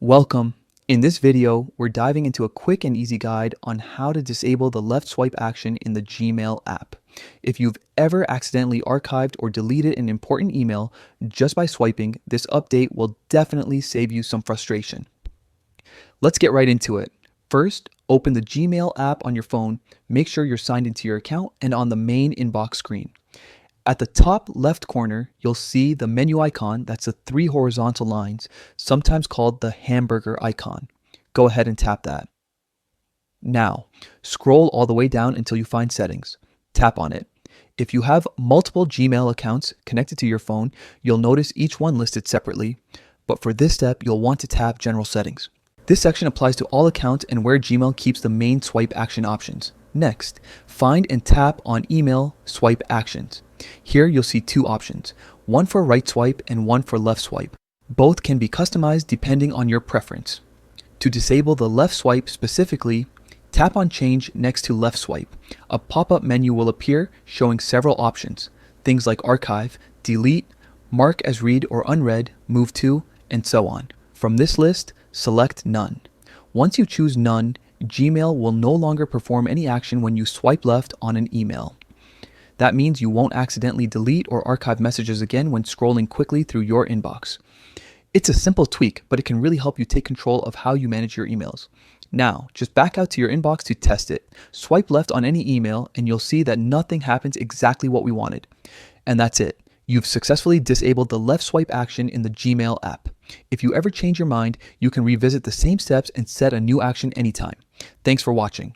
Welcome. In this video, we're diving into a quick and easy guide on how to disable the left swipe action in the Gmail app. If you've ever accidentally archived or deleted an important email just by swiping, this update will definitely save you some frustration. Let's get right into it. First, open the Gmail app on your phone, make sure you're signed into your account and on the main inbox screen. At the top left corner, you'll see the menu icon that's the three horizontal lines, sometimes called the hamburger icon. Go ahead and tap that. Now, scroll all the way down until you find settings. Tap on it. If you have multiple Gmail accounts connected to your phone, you'll notice each one listed separately, but for this step, you'll want to tap General Settings. This section applies to all accounts and where Gmail keeps the main swipe action options. Next, find and tap on Email Swipe Actions. Here you'll see two options, one for right swipe and one for left swipe. Both can be customized depending on your preference. To disable the left swipe specifically, tap on Change next to left swipe. A pop-up menu will appear showing several options, things like archive, delete, mark as read or unread, move to, and so on. From this list, select None. Once you choose None, Gmail will no longer perform any action when you swipe left on an email. That means you won't accidentally delete or archive messages again when scrolling quickly through your inbox. It's a simple tweak, but it can really help you take control of how you manage your emails. Now, just back out to your inbox to test it. Swipe left on any email and you'll see that nothing happens exactly what we wanted. And that's it. You've successfully disabled the left swipe action in the Gmail app. If you ever change your mind, you can revisit the same steps and set a new action anytime. Thanks for watching.